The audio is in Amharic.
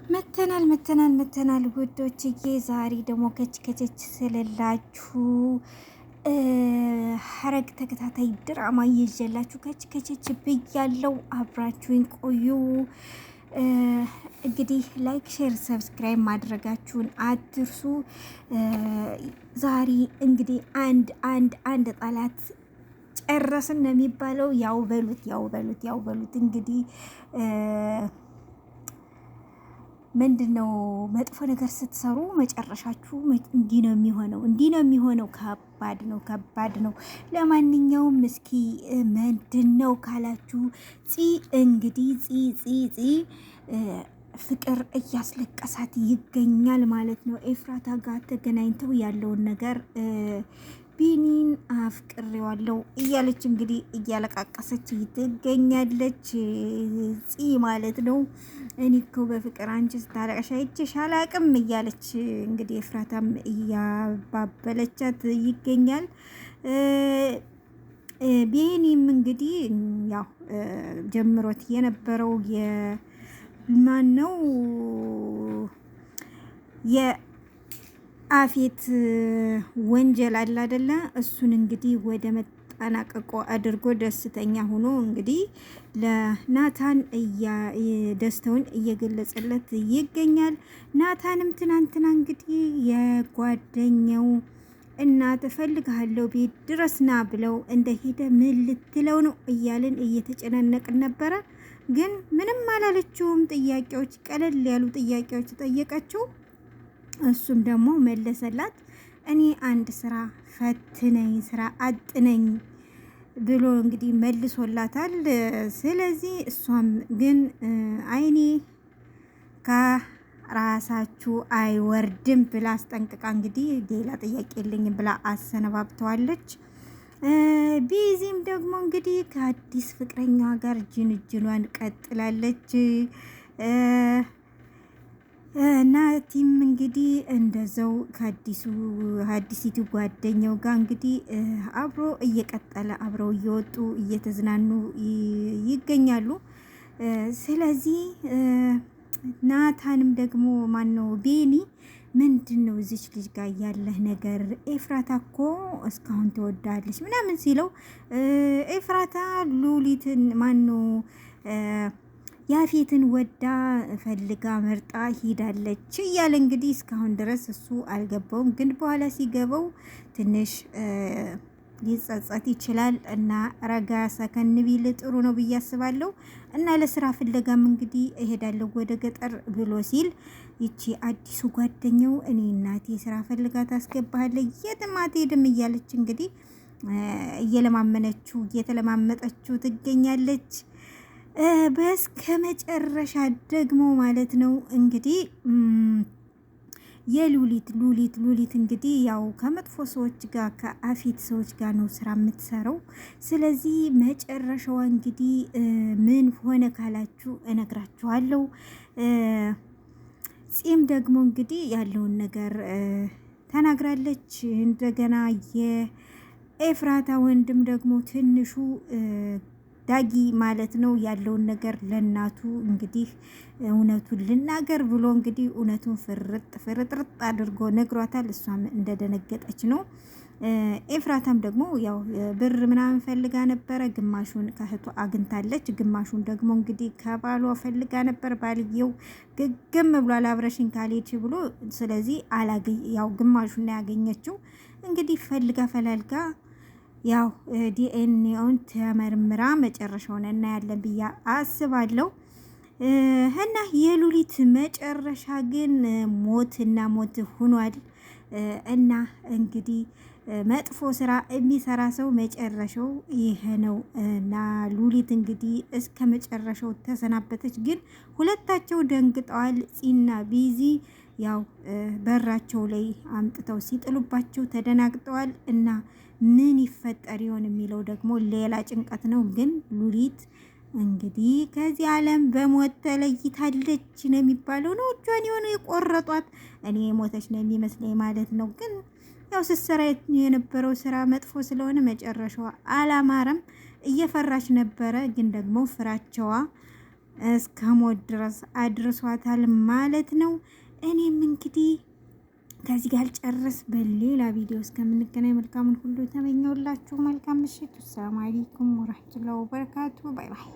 መተናል ውዶችዬ፣ ዛሬ ደግሞ ከች ስለላችሁ ሐረግ ተከታታይ ድራማ ይዤላችሁ ከች ብያለው። አብራችሁን ቆዩ። እንግዲህ ላይክ፣ ሼር፣ ሰብስክራይብ ማድረጋችሁን አትርሱ። ዛሬ እንግዲህ አንድ ጠላት ጨረስን ነው የሚባለው። ያው በሉት እንግዲህ ምንድነው መጥፎ ነገር ስትሰሩ መጨረሻችሁ እንዲህ ነው የሚሆነው። ከባድ ነው። ለማንኛውም እስኪ ምንድነው ካላችሁ እንግዲህ ፂ ፍቅር እያስለቀሳት ይገኛል ማለት ነው። ኤፍራታ ጋር ተገናኝተው ያለውን ነገር ቢኒን አፍቅሬዋለሁ እያለች እንግዲህ እያለቃቀሰች ትገኛለች። ፂ ማለት ነው። እኔ እኮ በፍቅር አንቺ ስታለቅሽ አይቼሽ አላቅም እያለች እንግዲህ ኤፍራታም እያባበለቻት ይገኛል። ቢኒም እንግዲህ ያው ጀምሮት የነበረው የማን ነው የአፌት ወንጀል አለ አይደለ? እሱን እንግዲህ ወደ መጠናቀቆ አድርጎ ደስተኛ ሆኖ እንግዲህ ለናታን ደስታውን እየገለጸለት ይገኛል። ናታንም ትናንትና እንግዲህ የጓደኛው እናት እፈልግሃለሁ ቤት ድረስ ና ብለው እንደሄደ ምን ልትለው ነው እያልን እየተጨናነቅን ነበረ። ግን ምንም አላለችውም። ጥያቄዎች ቀለል ያሉ ጥያቄዎች ጠየቀችው። እሱም ደግሞ መለሰላት። እኔ አንድ ስራ ፈትነኝ፣ ስራ አጥነኝ ብሎ እንግዲህ መልሶላታል። ስለዚህ እሷም ግን አይኔ ከራሳችሁ አይወርድም ብላ አስጠንቅቃ እንግዲህ ሌላ ጥያቄ የለኝም ብላ አሰነባብተዋለች። ቢዚም ደግሞ እንግዲህ ከአዲስ ፍቅረኛዋ ጋር ጅንጅኗን ቀጥላለች። ናቲም እንግዲህ እንደዛው ከአዲሲቱ ጓደኛው ጋር እንግዲህ አብሮ እየቀጠለ አብረው እየወጡ እየተዝናኑ ይገኛሉ። ስለዚህ ናታንም ደግሞ ማነው ቤኒ ምንድን ነው እዚች ልጅ ጋር ያለህ ነገር? ኤፍራታ እኮ እስካሁን ትወዳለች ምናምን ሲለው ኤፍራታ ሉሊትን ማነው ያፌትን ወዳ ፈልጋ መርጣ ሂዳለች እያለ እንግዲህ እስካሁን ድረስ እሱ አልገባውም። ግን በኋላ ሲገባው ትንሽ ሊጸጸት ይችላል እና ረጋ ሰከን ቢል ጥሩ ነው ብዬ አስባለሁ። እና ለስራ ፍለጋም እንግዲህ እሄዳለሁ ወደ ገጠር ብሎ ሲል ይቺ አዲሱ ጓደኛው እኔ እናቴ ስራ ፈልጋ ታስገባለች የትም አትሄድም እያለች እንግዲህ እየተለማመጠችው ትገኛለች። በስከ መጨረሻ ደግሞ ማለት ነው እንግዲህ ሉሊት እንግዲህ ያው ከመጥፎ ሰዎች ጋር ከአፌት ሰዎች ጋር ነው ስራ የምትሰራው። ስለዚህ መጨረሻዋ እንግዲህ ምን ሆነ ካላችሁ እነግራችኋለሁ። ፂም ደግሞ እንግዲህ ያለውን ነገር ተናግራለች። እንደገና የኤፍራታ ወንድም ደግሞ ትንሹ ዳጊ ማለት ነው ያለውን ነገር ለእናቱ እንግዲህ እውነቱን ልናገር ብሎ እንግዲህ እውነቱን ፍርጥርጥ አድርጎ ነግሯታል። እሷም እንደደነገጠች ነው። ኤፍራታም ደግሞ ያው ብር ምናምን ፈልጋ ነበረ። ግማሹን ከእህቷ አግኝታለች። ግማሹን ደግሞ እንግዲህ ከባሏ ፈልጋ ነበር። ባልየው ግግም ብሏል አብረሽኝ ካልሄድሽ ብሎ። ስለዚህ ያው ግማሹን ያገኘችው እንግዲህ ፈልጋ ፈላልጋ ያው ዲኤንኤውን ተመርምራ መጨረሻውን እናያለን ብዬ አስባለሁ። እና የሉሊት መጨረሻ ግን ሞትና ሞት ሆኗል። እና እንግዲህ መጥፎ ስራ የሚሰራ ሰው መጨረሻው ይሄ ነው። እና ሉሊት እንግዲህ እስከ መጨረሻው ተሰናበተች። ግን ሁለታቸው ደንግጠዋል። ፂና ቢዚ ያው በራቸው ላይ አምጥተው ሲጥሉባቸው ተደናግጠዋል። እና ምን ይፈጠር ይሆን የሚለው ደግሞ ሌላ ጭንቀት ነው። ግን ሉሊት እንግዲህ ከዚህ ዓለም በሞት ተለይታለች ነው የሚባለው። ነው እጇን የሆነ የቆረጧት። እኔ ሞተች ነው የሚመስለኝ ማለት ነው። ግን ያው ስትሰራ የነበረው ስራ መጥፎ ስለሆነ መጨረሻዋ አላማረም። እየፈራች ነበረ። ግን ደግሞ ፍራቸዋ እስከ ሞት ድረስ አድርሷታል ማለት ነው። እኔም እንግዲህ ከዚህ ጋር ጨርስ በሌላ ቪዲዮ እስከምንገናኝ መልካምን ሁሉ ተመኘውላችሁ። መልካም ምሽት። ሰላም አለይኩም ወራህመቱላሂ ወበረካቱ። ባይ ባይ።